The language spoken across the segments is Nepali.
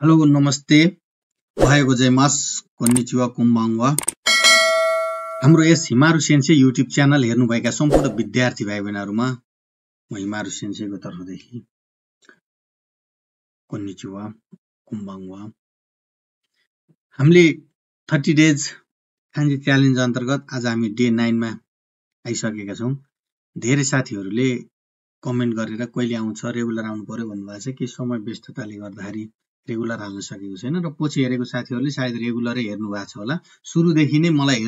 हेलो नमस्ते ओहायो गोजाइमासु कोन्निचिवा कुम्बाङ्वा हाम्रो यस हिमारु सेन्से युट्युब च्यानल हेर्नुभएका सम्पूर्ण विद्यार्थी भाइ बहिनीहरुमा म हिमारु सेन्सेको तर्फदेखि कोन्निचिवा कुम्बाङ्वा हामीले 30 डेज खान्जी च्यालेन्ज अन्तर्गत आज हामी डे 9 मा आइसकेका छौं। धेरै साथीहरुले कमेन्ट गरेर कहिले आउँछ रेगुलर आउनु पर्यो भन्नुभएको छ। के समय व्यस्तताले गर्दाखेरि रेगुलर हाल्न सकेको छैन र पछि हेरेको साथीहरुले सायद रेगुलरै हेर्नु भएको छ होला। सुरुदेखि नै मलाई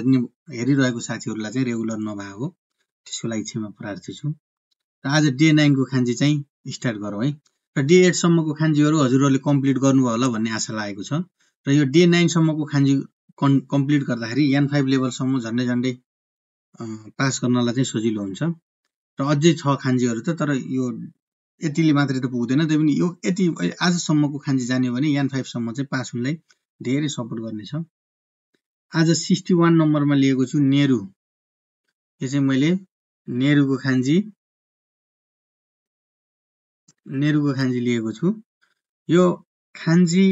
हेरिरहेको साथीहरुलाई चाहिँ रेगुलर नभएको त्यसको लागि क्षमा प्रार्थी छु। र आज डे 9 को खान्जी चाहिँ स्टार्ट गरौँ है। र डे 8 सम्मको खान्जीहरु हजुरहरुले कम्प्लिट गर्नुभयो होला भन्ने आशा लागेको छ। र यो डे 9 सम्मको खान्जी कम्प्लिट गर्दाखेरि N5 लेभल सम्म झन्डै पास गर्नलाई चाहिँ सजिलो हुन्छ। र अझै छ खान्जीहरु त तर यो यतिले मात्रै त पुग्दैन। त्यही पनि यो यति आजसम्मको खान्जी जान्यो भने N5 सम्म चाहिँ पास हुनलाई धेरै सपोर्ट गर्नेछ। आज 61 नम्बरमा लिएको छु नेहरू। यो चाहिँ मैले नेहरूको खान्जी लिएको छु। यो खान्जी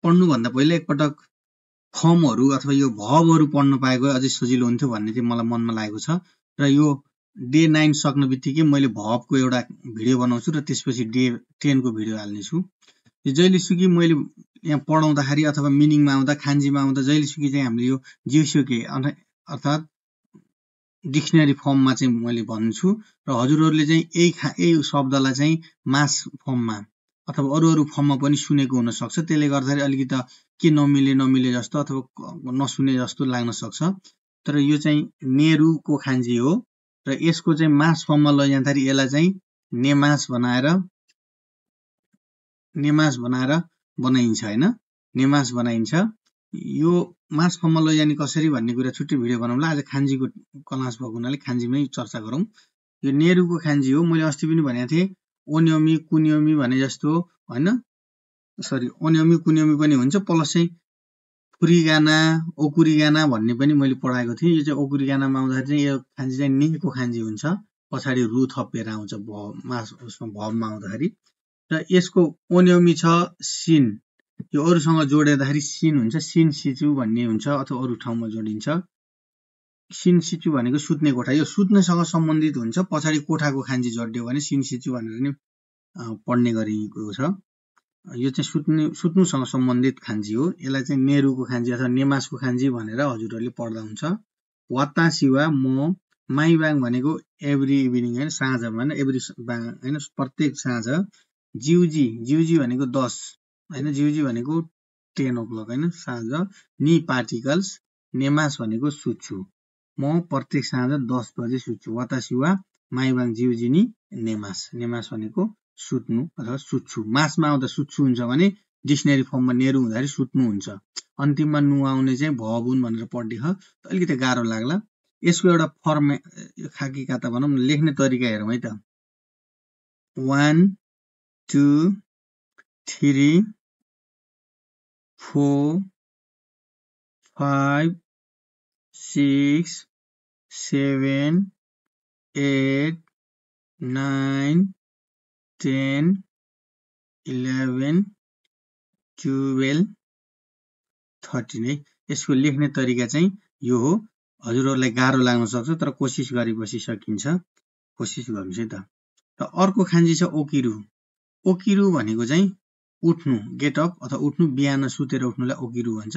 पढ्नु भन्दा पहिला एकपटक फर्महरु अथवा यो भर्बहरु पढ्न पाएको अझै सजिलो हुन्थ्यो भन्ने चाहिँ मलाई मनमा लागेको छ। र यो डे 9 सक्न बित्तिकै मैले भर्बको एउटा भिडियो बनाउँछु र त्यसपछि डे 10 को भिडियो हाल्ने छु। जहिलेसुकै मैले यहाँ पढाउँदाखेरि अथवा मिनिङमा आउँदा खान्जीमा आउँदा जहिलेसुकै चाहिँ हामीले यो जियोसुके अर्थात डिक्सनरी फर्ममा चाहिँ मैले भन्छु र हजुरहरुले चाहिँ यही शब्दलाई चाहिँ मास फर्ममा अथवा अरु फर्ममा पनि सुनेको हुन सक्छ। त्यसले गर्दाखेरि अलिकति के नमिले जस्तो अथवा नसुने जस्तो लाग्न सक्छ। तर यो चाहिँ नेरुको खान्जी हो र यसको चाहिँ मास फर्ममा लैजाँदाखेरि यसलाई चाहिँ नेमास बनाएर बनाइन्छ हैन। नेमास बनाइन्छ। यो मास फर्ममा लैजाने कसरी भन्ने कुरा छुट्टै भिडियो बनाउँला। आज खान्जीको क्लास भएको हुनाले खान्जीमै चर्चा गरौँ। यो नेरुको खान्जी हो। मैले अस्ति पनि भनेको थिएँ ओन्योमी कुन्योमी भने जस्तो हैन। सरी ओन्योमी कुन्योमी पनि हुन्छ प्लस चाहिँ फुरिगाना ओकुरिगाना भन्ने पनि मैले पढाएको थिएँ। यो चाहिँ ओकुरिगानामा आउँदाखेरि चाहिँ यो खान्जी चाहिँ नेको खान्जी हुन्छ। पछाडी रु थपेर आउँछ भवमा आउँदाखेरि। र यसको ओन्योमी छ सिन। यो अरुसँग जोड्दाखेरि सिन हुन्छ। सिन सिचु भन्ने हुन्छ अथवा अरु ठाउँमा जोडिन्छ। सिन सिचु भनेको सुत्ने कोठा। यो सुत्नेसँग सम्बन्धित हुन्छ। पछाडी कोठाको खान्जी जोड्यो भने सिन सिचु भनेर नि पढ्ने गरिएको छ। यो चाहिँ सुत्नुसँग सम्बन्धित खान्जी हो। यसलाई चाहिँ नेरुको खान्जी अथवा नेमासको खान्जी भनेर हजुरहरुले पढ्दा हुन्छ। वातासिवा म माइबाङ भनेको एभ्री इभिनिङ हैन साँझ भने एभ्री बाङ हैन प्रत्येक साँझ। जिउजी भनेको 10 हैन जिउजी भनेको 10 o'clock हैन साँझ। नि पार्टिकल्स नेमास भनेको सुत्छु। म प्रत्येक साँझ 10 बजे सुत्छु। वातासिवा माइबाङ जिउजी नि नेमास। नेमास भनेको सुत्नु अथवा सुत्छु। मासमा आउँदा सुत्छु हुन्छ भने डिक्सनरी फर्ममा नेरु हुँदाखेरि सुत्नु हुन्छ। अन्तिममा नु आउने चाहिँ भबुन भनेर पढ्ने हो। अलिकति गाह्रो लाग्ला। यसको एउटा फर्म खाकी खाता भनौं न लेख्ने तरिका हेरौँ है त। 1 2 3 4 5 6 7 8 9 10 11 12 13 है। यसको लेख्ने तरिका चाहिँ यो हो। हजुरहरुलाई गाह्रो लाग्न सक्छ तर कोशिश गरेपछि सकिन्छ। कोशिश गर्नुस् है त। र अर्को खान्जी छ ओकिरु। ओकिरु भनेको चाहिँ उठ्नु गेट अप अथवा उठ्नु बिहान सुतेर उठ्नुलाई ओकिरु भन्छ।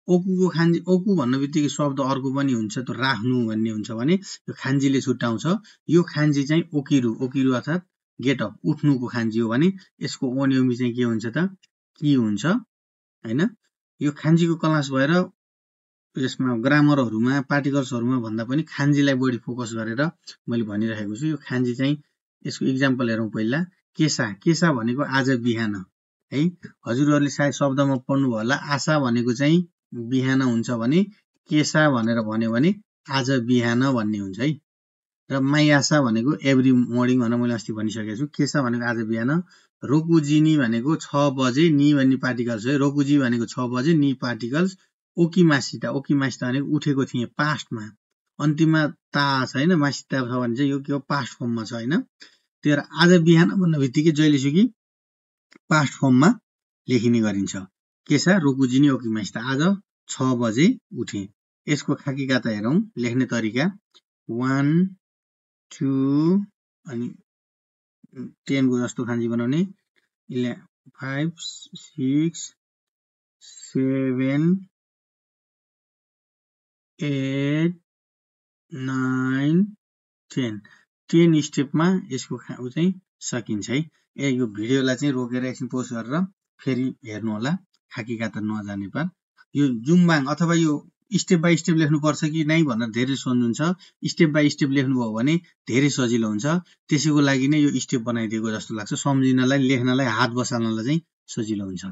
ओकुको खान्जी ओकु भन्नेबित्तिकै शब्द अर्को पनि हुन्छ त राख्नु भन्ने हुन्छ भने यो खान्जीले छुट्याउँछ। यो खान्जी चाहिँ ओकिरु अर्थात गेट अप उठ्नुको खान्जी हो भने यसको ओन्योमी चाहिँ के हुन्छ त कि हुन्छ हैन। यो खान्जीको क्लास भएर यसमा ग्रामरहरुमा पार्टिकल्सहरुमा भन्दा पनि खान्जीलाई बढी फोकस गरेर मैले भनिरहेको छु। यो खान्जी चाहिँ यसको एक्जाम्पल हेरौँ पहिला। केसा भनेको आज बिहान है। हजुरहरुले सायद शब्दमा पढ्नु भयो होला। आशा भनेको चाहिँ बिहान हुन्छ भने केसा भनेर भन्यो भने आज बिहान भन्ने हुन्छ है। र माई आशा भनेको एभ्री मर्निङ भनेर मैले अस्ति भनिसकेको छु। केसा भनेको आज बिहान। रोकुजिनी भनेको 6 बजे नि भन्ने पार्टिकल्स हो। रोकुजी भनेको 6 बजे नि पार्टिकल्स। ओकिमासिता भनेको उठेको थिए पास्टमा। अन्तिममा ता छ हैन मासिता छ भने चाहिँ यो के हो पास्ट फर्ममा छ हैन। त्यही भएर आज बिहान भन्ने बित्तिकै जहिलेसुकै पास्ट फर्ममा लेखिने गरिन्छ। के छ रोकुजिनी ओकिमासिता आज 6 बजे उठे। यसको खाकीगाता हेरौं लेख्ने तरिका 1 2 अनि 10 को जस्तो खान्जी बनाउने 5 6 7 8 9 10 स्टेपमा यसको चाहिँ सकिन्छ है। यो भिडियोलाई चाहिँ रोकेर एकछिन पोज गरेर फेरि हेर्नु होला खाकीगाता नजाने पार। यो जुङबाङ अथवा यो स्टेप बाई स्टेप लेख्नुपर्छ कि नै भनेर धेरै सोध्नुहुन्छ। स्टेप बाई स्टेप लेख्नुभयो भने धेरै सजिलो हुन्छ। त्यसैको लागि नै यो स्टेप बनाइदिएको जस्तो लाग्छ। सम्झिनलाई लेख्नलाई हात बसाल्नलाई चाहिँ सजिलो हुन्छ।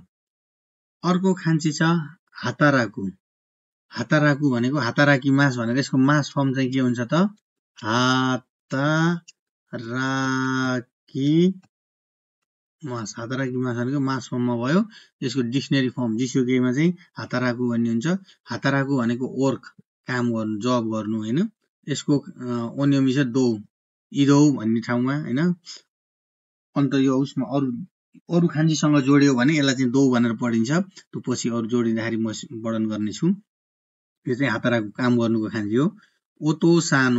अर्को खान्ची छ हाताराकु। हाताराकु भनेको हाताराकी मास भनेर यसको मास फर्म चाहिँ के हुन्छ त हाताराकी मास। हाताराकी मास भनेको मास फर्ममा भयो। यसको डिक्सनरी फर्म जिसोकेमा चाहिँ हाताराकु भन्ने हुन्छ। हाताराकु भनेको वर्क काम गर्नु जब गर्नु हैन। यसको ओन्योमी छ दौ इदौ भन्ने ठाउँमा हैन। अन्त यो उसमा अरु खान्जीसँग जोड्यो भने यसलाई चाहिँ दौ भनेर पढिन्छ। त्यो पछि अरु जोडिँदाखेरि म वर्णन गर्ने छु। यो चाहिँ हाताराकु काम गर्नुको खान्जी हो। ओतोसान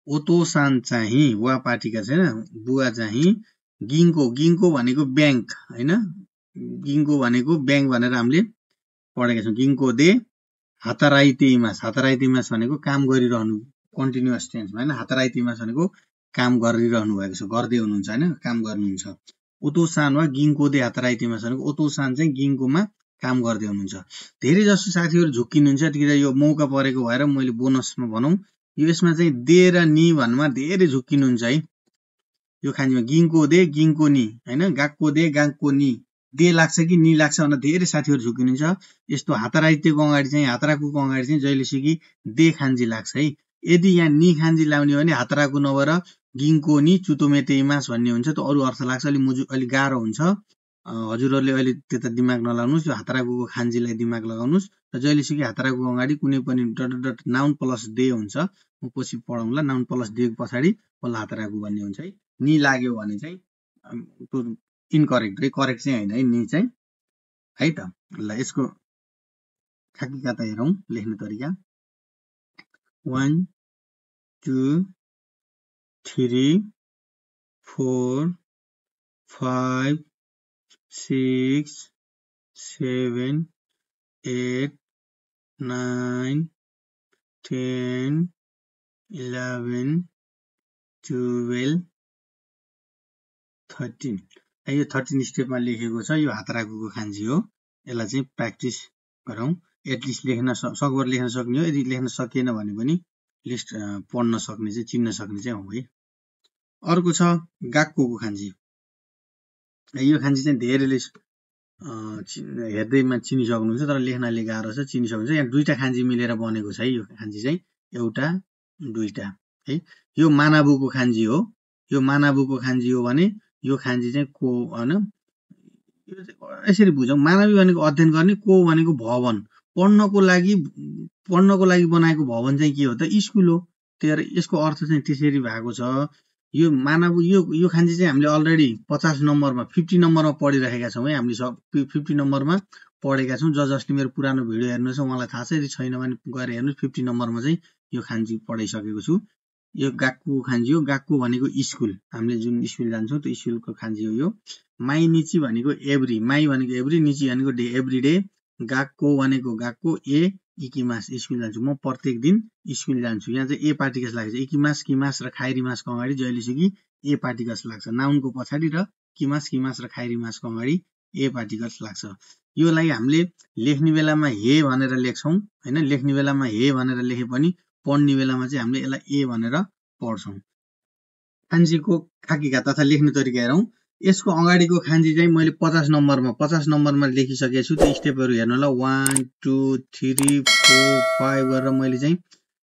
ओतोसान चाहिँ वा पार्टीका छैन बुवा चाहिँ गिङको भनेको ब्याङ्क हैन। गिङको भनेको ब्याङ्क भनेर हामीले पढेका छौं। गिङको दे हाताराइतेमास भनेको काम गरिरहनु कन्टिन्युअस टेन्समा हैन। हाताराइतेमास भनेको काम गरिरहनु भएको छ गर्दै हुनुहुन्छ हैन काम गर्नुहुन्छ। ओतोसान वा गिङको दे हाताराइतेमास भनेको ओतोसान चाहिँ गिङकोमा काम गर्दै हुनुहुन्छ। धेरै जसो साथीहरु झुक्किनुहुन्छ त्यतिखेर यो मौका परेको भएर मैले बोनसमा भनौं यो यसमा चाहिँ दे र नि भन्नुमा धेरै झुक्किनुहुन्छ है। यो खान्जीमा गिङको दे गिङको नि हैन गाक्को दे गाक्को नि दे लाग्छ कि नि लाग्छ भनेर धेरै साथीहरु झुक्किनुहुन्छ। यस्तो हाताराइतेको अगाडि चाहिँ हाताराकुको अगाडि चाहिँ जहिलेसुकै दे खान्जी लाग्छ है। यदि यहाँ नि खान्जी लाउने हो भने हाताराकु नभएर गिङको नि चुतोमेतेमास भन्ने हुन्छ। त्यो अरु अर्थ लाग्छ अलि गाह्रो हुन्छ। हजुरहरुले अहिले त्यता दिमाग नलाउनुस्। यो हाताराकुको खान्जीलाई दिमाग लगाउनुस् र जहिलेसुकै हाताराकुको अगाडि कुनै पनि डट नाउन प्लस दे हुन्छ। म पछि पढाउँला नाउन प्लस दे पछाडि बल्ल हाताराकु भन्ने हुन्छ है। नि लाग्यो भने चाहिँ त्यो इनकरेक्ट है करेक्ट चाहिँ हैन है नि चाहिँ है त। ल यसको खाकीगाता हेरौं लेख्ने तरिका 1 2 3 4 5 6 7 8 9 10 11 12 13 यो 13 स्टेपमा लेखेको छ। यो हाताराकुको खान्जी हो। यसलाई चाहिँ प्र्याक्टिस गरौं। एटलिस्ट लेख्न सकभर लेख्न सक्ने हो। यदि लेख्न सकिएन भने पनि लिस्ट पढ्न सक्ने चाहिँ चिन्न सक्ने चाहिँ हो है। अर्को छ गाक्कोको खान्जी। यो खान्जी चाहिँ धेरैले हेर्दैमा चिनि सक्नुहुन्छ तर लेख्नले गाह्रो छ चिनि सक्नुहुन्छ। यहाँ दुईटा खान्जी मिलेर बनेको छ है। यो खान्जी चाहिँ एउटा दुईटा है। यो मानाबुको खान्जी हो। यो मानाबुको खान्जी हो भने यो खान्जी चाहिँ को हैन। यो चाहिँ यसरी बुझौं मानवी भनेको अध्ययन गर्ने को भनेको भवन पढ्नको लागि बनाएको भवन चाहिँ के हो त स्कुल हो। त्यही यसको अर्थ चाहिँ त्यसरी भएको छ। यो मानव यो खान्जी चाहिँ हामीले अलरेडी 50 नम्बरमा 50 नम्बरमा पढिरहेका छौं है। हामीले 50 नम्बरमा पढेका छौं। जसले मेरो पुरानो भिडियो हेर्नुहुन्छ उहाँलाई थाहा छ। यदि छैन भने गएर हेर्नुस् 50 नम्बरमा चाहिँ यो खान्जी पढाइसकेको छु। यो गाक्को खान्जी हो। गाक्को भनेको स्कुल हामीले जुन स्कुल जान्छौं त्यो स्कुलको खान्जी हो यो। माई निची भनेको एभ्री माई भनेको एभ्री निची भनेको डे एभ्री डे। गाक्को भनेको गाक्को ए इकिमास स्कुल जान्छु म प्रत्येक दिन स्कुल जान्छु। यहाँ चाहिँ ए पार्टिकल्स लाग्छ। इकिमास किमास र खाइरी मासको अगाडि जहिलेसुकै ए पार्टिकल्स लाग्छ। नाउनको पछाडि र किमास किमास र खाइरी मासको अगाडि ए पार्टिकल्स लाग्छ। योलाई हामीले लेख्ने बेलामा हे भनेर लेख्छौं हैन। लेख्ने बेलामा हे भनेर लेखे पनि पढ्ने बेलामा चाहिँ हामीले यसलाई ए भनेर पढ्छौं। खान्जीको खाकीगाता तथा लेख्ने तरिका हेरौं। यसको अगाडिको खान्जी चाहिँ मैले 50 नम्बरमा लेखिसकेको छु। त्यो स्टेपहरु हेर्नु होला 1 2 3 4 5 गरेर मैले चाहिँ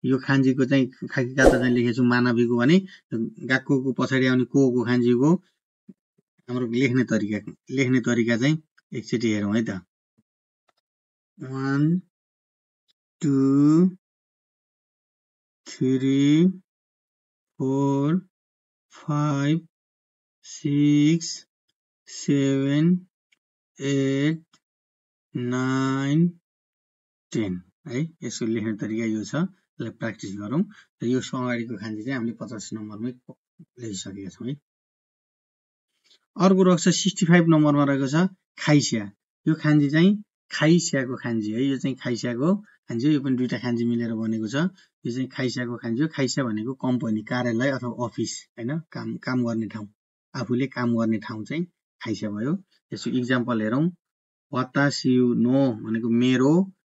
यो खान्जीको चाहिँ खाकीगाता चाहिँ लेखेको छु। मानवीको भने गाक्कोको पछाडि आउने कोको खान्जीको हाम्रो लेख्ने तरिका चाहिँ एकचोटी हेरौं है त। 1 2 3 4 5 6 7 8 9 10 है। यसको लेख्ने तरिका यो छ। यसलाई प्र्याक्टिस गरौँ र यो अगाडिको खान्जी चाहिँ हामीले 50 नम्बरमै लेखिसकेका छौँ है। अर्को रहेको छ 65 नम्बरमा रहेको छ खाइस्या। यो खान्जी चाहिँ खाइस्याको खान्जी है। यो चाहिँ खाइस्याको खान्जी हो। यो पनि दुईटा खान्जी मिलेर बनेको छ। यो चाहिँ खाइस्याको खान्जी हो। खाइस्या भनेको कम्पनी, कार्यालय अथवा अफिस हैन, काम गर्ने ठाउँ, आफूले काम गर्ने ठाउँ चाहिँ खाइस्या भयो। यसको इक्जाम्पल हेरौँ। वतासी नो भनेको मेरो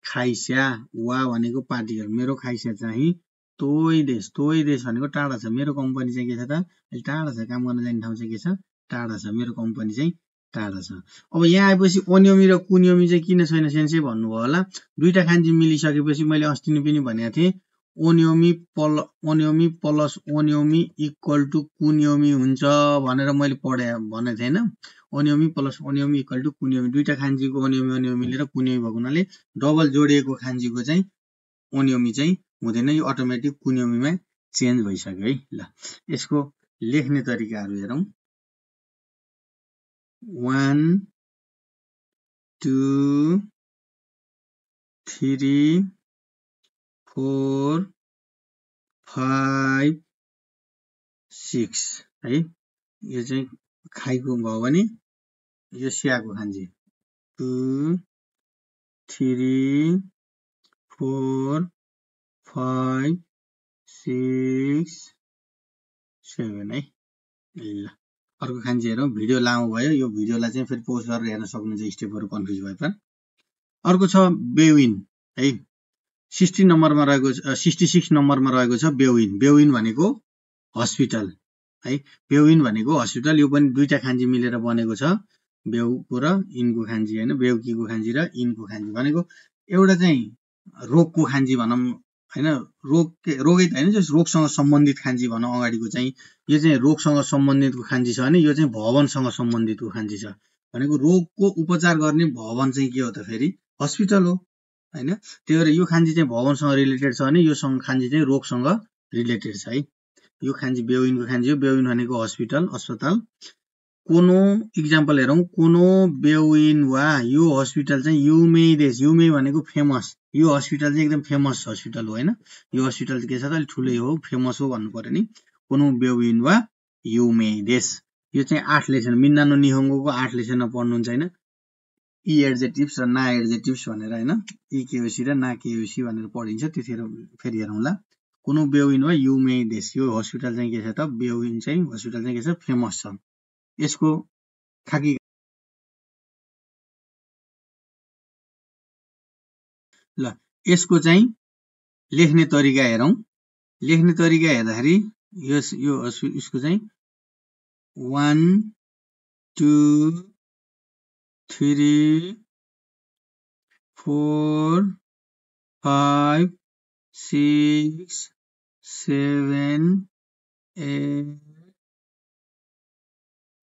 खाइस्या, वा भनेको पार्टिकल, मेरो खाइस्या चाहिँ तोइ देश। तोइ देश भनेको टाढा छ। मेरो कम्पनी चाहिँ के छ त, टाढा छ। काम गर्न जाने ठाउँ चाहिँ के छ, टाढा छ। मेरो कम्पनी चाहिँ टाढा छ। अब यहाँ आएपछि ओन्योमी र कुन्योमी चाहिँ किन छैन सेन्सै भन्नुभयो होला। दुईटा खान्जी मिलिसकेपछि मैले अस्ति नै पनि भनेको थिएँ, ओन्योमी प्लस ओन्योमी इक्वल टु कुन्योमी हुन्छ भनेर मैले भनेको थिएँ हैन। ओन्योमी प्लस ओन्योमी इक्वल टु कुन्योमी, दुईटा खान्जीको ओन्योमी मिलेर कुन्योमी भएको हुनाले डबल जोडिएको खान्जीको चाहिँ ओन्योमी चाहिँ हुँदैन, यो अटोमेटिक कुन्योमीमा चेन्ज भइसक्यो है। ल यसको लेख्ने तरिकाहरू हेरौँ। 1 2 3 4 5 6 है। यो चाहिँ खाइको भयो भने यो स्याको खान्जी 2 3 4 5 6 7 है। ल अर्को खान्जी हेरौँ। भिडियो लामो भयो, यो भिडियोलाई चाहिँ फेरि पोस्ट गरेर हेर्न सक्नुहुन्छ स्टेपहरू कन्फ्युज भए पनि। अर्को छ बेविन है। 66 नम्बरमा रहेको छ बेविन। बेविन भनेको हस्पिटल है। बेविन भनेको हस्पिटल। यो पनि दुईटा खान्जी मिलेर बनेको छ, बेउको र इनको खान्जी हैन, बेउकीको खान्जी र इनको खान्जी भनेको एउटा चाहिँ रोगको खान्जी भनौँ हैन, रोगै त हैन, रोगसँग सम्बन्धित खान्जी भनौँ अगाडिको चाहिँ। यो चाहिँ रोगसँग सम्बन्धितको खान्जी छ भने यो चाहिँ भवनसँग सम्बन्धितको खान्जी छ भनेको रोगको उपचार गर्ने भवन चाहिँ के हो त, फेरि हस्पिटल हो हैन। त्यही भएर यो खान्जी चाहिँ भवनसँग रिलेटेड छ भने यो खान्जी चाहिँ रोगसँग रिलेटेड छ है। यो खान्जी बेविनको खान्जी हो। बेविन भनेको हस्पिटल, अस्पताल। कोनो इक्जाम्पल हेरौँ। कोनो बेविन वा, यो हस्पिटल चाहिँ युमेई देश। युमेई भनेको फेमस, यो हस्पिटल चाहिँ एकदम फेमस हस्पिटल हो हैन। यो हस्पिटल के छ त, अलि ठुलै हो, फेमस हो भन्नु पर्यो नि। कोनो बेविन वा युमेई देश। यो चाहिँ 8 लेसन, मिन्नानो निहोङ्गोको 8 लेसनमा पढ्नुहुन्छ हैन। इ एड्जेक्टिभ्स र ना एड्जेक्टिभ्स भनेर हैन, इ केओसी र ना केओसी भनेर पढिन्छ। त्यतिखेर फेरि हेरौँला। कोनो बेविन वा युमेई देश। यो हस्पिटल चाहिँ के छ त, बेविन चाहिँ हस्पिटल चाहिँ के छ, फेमस छ। यसको खाकी ल यसको चाहिँ लेख्ने तरिका हेरौँ। लेख्ने तरिका हेर्दाखेरि यो यसको चाहिँ 1 2 3 4 5 6 7 8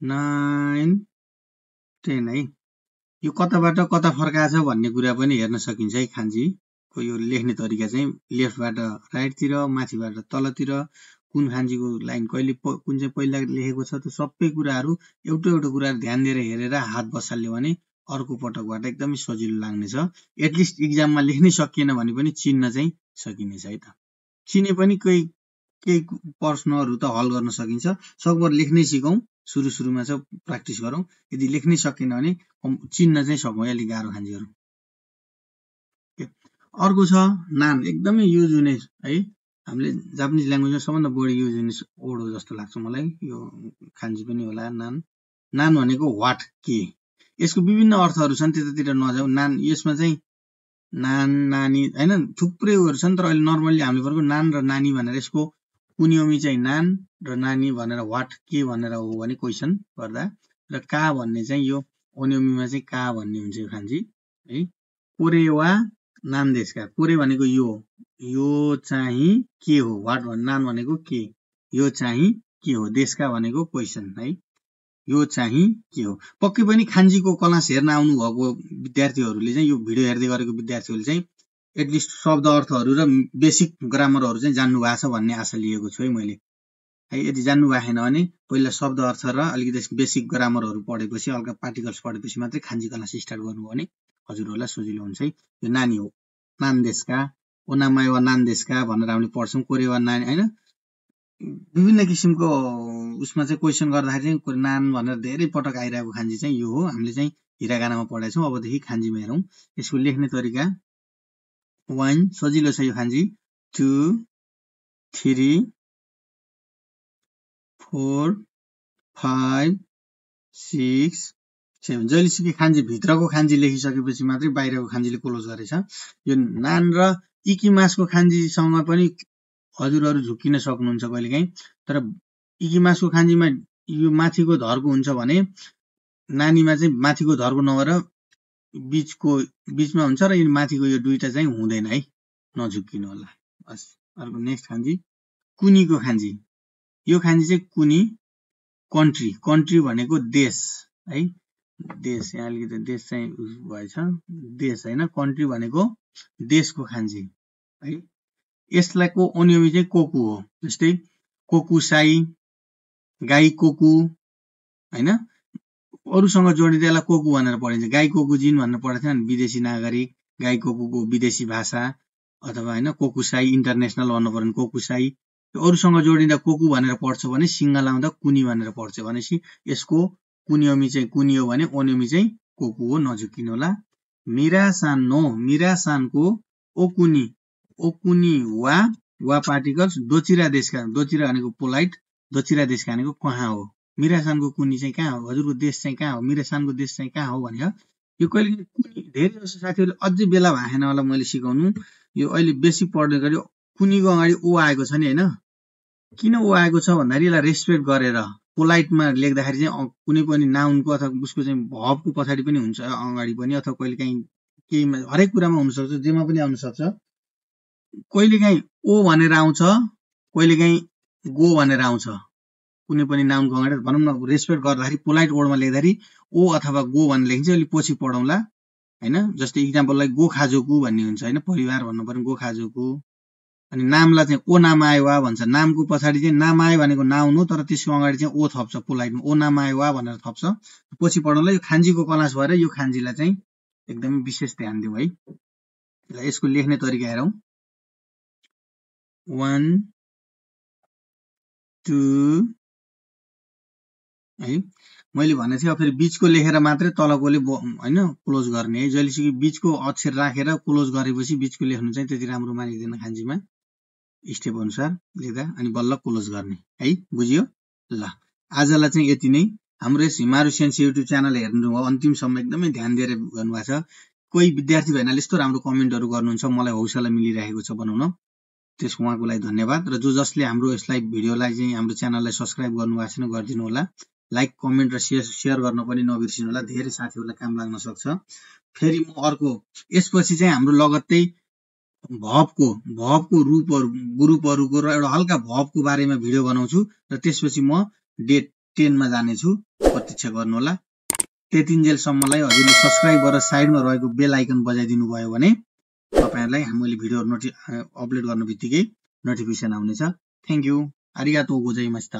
9 10 है। यो कताबाट कता फर्काछ भन्ने कुरा पनि हेर्न सकिन्छ है। खान्जीको यो लेख्ने तरिका चाहिँ लेफ्टबाट राइटतिर, माथिबाट तलतिर, कुन खान्जीको लाइन कहिले कुन चाहिँ पहिला लेखेको छ, त्यो सबै कुराहरू एउटा कुरा ध्यान दिएर हेरेर हात बसाल्यो भने अर्को पटकबाट एकदमै सजिलो लाग्नेछ। एटलिस्ट इक्जाममा लेख्नै सकिएन भने पनि चिन्न चाहिँ सकिनेछ है त। चिने पनि केही प्रश्नहरू त हल गर्न सकिन्छ। सकभर लेख्नै सिकौँ, सुरुमा चाहिँ प्र्याक्टिस गरौँ। यदि लेख्नै सकेन भने चिन्न चाहिँ सकौँ अलिक गाह्रो खान्जीहरू। अर्को छ नान, एकदमै युज हुने है। हामीले जापानिज ल्याङ्ग्वेजमा सबभन्दा बढी युज हुने वर्ड हो जस्तो लाग्छ मलाई। यो खान्जी पनि होला नान। नान भनेको वाट, के। यसको विभिन्न अर्थहरू छन्, त्यतातिर नजाऊ। नान, यसमा चाहिँ नान, नानी हैन, थुप्रै उयोहरू छन्। तर अहिले नर्मल्ली हामीले भनेको नान र नानी भनेर, यसको कुन्योमी चाहिँ नान र नानी भनेर, वाट के भनेर हो भने क्वेसन गर्दा, र का भन्ने चाहिँ यो ओन्योमीमा चाहिँ का भन्ने हुन्छ यो खान्जी है। कोरे वा नान देशका। कोरे भनेको यो चाहिँ के हो, वाट भन्ने, नान भनेको के, यो चाहिँ के हो, देशका भनेको क्वेसन है, यो चाहिँ के हो। पक्कै पनि खान्जीको क्लास हेर्न आउनु भएको विद्यार्थीहरूले चाहिँ, यो भिडियो हेर्दै गरेको विद्यार्थीहरूले चाहिँ एटलिस्ट शब्द अर्थहरू र बेसिक ग्रामरहरू चाहिँ जान्नु भएको छ भन्ने आशा लिएको छु है मैले। है। यदि जान्नु भएन भने पहिला शब्द अर्थ र अलिकति बेसिक ग्रामरहरू पढेपछि हल्का पार्टिकल्स पढेपछि मात्रै खान्जी क्लास स्टार्ट गर्नु भने हजुरहरूलाई सजिलो हुन्छ है। यो नानी हो, नान्देस्का, ओनामाय वा नान्देस्का भनेर हामीले पढ्छौँ। कोरेवा नानी हैन, विभिन्न किसिमको उसमा चाहिँ क्वेसन गर्दाखेरि चाहिँ नान भनेर धेरै पटक आइरहेको खान्जी चाहिँ यो हो। हामीले चाहिँ हिरागानामा पढाएको छौँ। अबदेखि खान्जीमा हेरौँ। यसको लेख्ने तरिका 1 सजिलो छ यो खान्जी, 2 3 4 5 6 7। जहिलेसुकै खान्जी भित्रको खान्जी लेखिसकेपछि मात्रै बाहिरको खान्जीले क्लोज गरेछ। यो नान र इकिमासको खान्जीसँग पनि हजुरहरू झुक्किन सक्नुहुन्छ कहिलेकाहीँ। तर इकिमासको खान्जीमा यो माथिको धरको हुन्छ भने नानीमा चाहिँ माथिको धरको नभएर बीचमा हुन्छ र यो माथिको यो दुईटा चाहिँ हुँदैन है, नझुक्किनु होला। बस अर्को नेक्स्ट खान्जी कुनीको खान्जी। यो खान्जी चाहिँ कुनी, कन्ट्री, कन्ट्री भनेको देश है, देश। यहाँ अलिकति देश चाहिँ भएछ, देश हैन, कन्ट्री भनेको देशको खान्जी है। यसलाई को ओनियोमी चाहिँ कोकु हो। जस्तै कोकुसाई, गाई कोकु हैन, अरूसँग जोडिँदा यसलाई कोकु भनेर पढिन्छ। गाई कोकु जिन भनेर पढेको थियो नि, विदेशी नागरिक, गाई कोकुको विदेशी भाषा अथवा हैन कोकुसाई इन्टरनेसनल भन्नु पर्यो, कोकुसाई। अरूसँग जोडिँदा कोकु भनेर पढ्छ भने सिंगल आउँदा कुनी भनेर पढ्छ भनेपछि यसको कुनियोमी चाहिँ कुनी हो भने ओनियोमी चाहिँ कोकु हो, नझुक्किनु होला। मिरासान नो, मिरासानको ओकुनी, ओकुनी वा पार्टिकल्स दोचिरा देशका, दोचिरा भनेको पोलाइट, दोचिरा देशका भनेको कहाँ हो। मिरासानको कुनी चाहिँ कहाँ हो, हजुरको देश चाहिँ कहाँ हो, मिरासानको देश चाहिँ कहाँ हो भनेर यो कहिले कुनी धेरै जसो साथीहरूले अझै बेला भएन होला मैले सिकाउनु। यो अहिले बेसी पढ्ने गरी कुनीको अगाडि ओ आएको छ नि हैन, किन ओ आएको छ भन्दाखेरि यसलाई रेस्पेक्ट गरेर पोलाइटमा लेख्दाखेरि चाहिँ कुनै पनि नाउनको अथवा उसको चाहिँ भबको पछाडि पनि हुन्छ अगाडि पनि, अथवा कहिलेकाहीँ केहीमा हरेक कुरामा हुनसक्छ, जेमा पनि आउन सक्छ। कहिलेकाहीँ ओ भनेर आउँछ, कहिलेकाहीँ गो भनेर आउँछ कुनै पनि नाउनको अगाडि। भनौँ न रेस्पेक्ट गर्दाखेरि पोलाइट वर्डमा लेख्दाखेरि ओ अथवा गो भनेर लेखिन्छ, अहिले पछि पढौँला हैन। जस्तै इक्जाम्पललाई गो खाजोकु भन्ने हुन्छ हैन, परिवार भन्नु पर्यो गो खाजोकु। अनि नामलाई चाहिँ ओ नामायवा भन्छ, नामको पछाडि चाहिँ नामाय भनेको नाउन हो तर त्यसको अगाडि चाहिँ ओ थप्छ पोलाइटमा, ओ नामायवा भनेर थप्छ। पछि पढौँला। यो खान्जीको क्लास भएर यो खान्जीलाई चाहिँ एकदमै विशेष ध्यान दिउँ है। ल यसको लेख्ने तरिका हेरौँ। 1 2 है, मैले भने थिएँ फेरि बीचको लेखेर मात्रै तलकोले हैन क्लोज गर्ने है। जहिलेसुकै बीचको अक्षर राखेर क्लोज गरेपछि बीचको लेख्नु चाहिँ त्यति राम्रो मानिँदैन खान्जीमा, स्टेप अनुसार लेख्दा अनि बल्ल क्लोज गर्ने है, बुझियो। ल आजलाई चाहिँ यति नै। हाम्रो यस हिमारू साइन्स युट्युब च्यानल हेर्नुभयो अन्तिमसम्म एकदमै ध्यान दिएर गर्नुभएको छ। कोही विद्यार्थी भाइनाले यस्तो राम्रो कमेन्टहरू गर्नुहुन्छ, मलाई हौसला मिलिरहेको छ बनाउन, त्यसको उहाँको लागि धन्यवाद। र जो जसले हाम्रो यसलाई भिडियोलाई चाहिँ हाम्रो च्यानललाई सब्स्क्राइब गर्नुभएको छैन गरिदिनु होला। लाइक कमेन्ट र सेयर गर्न पनि नबिर्सिनु होला, धेरै साथीहरूलाई काम लाग्न सक्छ। फेरि म अर्को यसपछि चाहिँ हाम्रो लगत्तै भवको ग्रुपहरूको र एउटा हल्का भवको बारेमा भिडियो बनाउँछु र त्यसपछि म डेट 10 मा जानेछु, प्रतीक्षा गर्नु होला। त्यतिन्जेलसम्मलाई हजुरले सब्स्क्राइब गरेर साइडमा रहेको बेल आइकन बजाइदिनु भयो भने तपाईहरुलाई हामीले भिडियो अपलोड गर्न बित्तिकै नोटिफिकेसन आउनेछ। थ्यांक यू, आरिगातो गोजाइमासिता।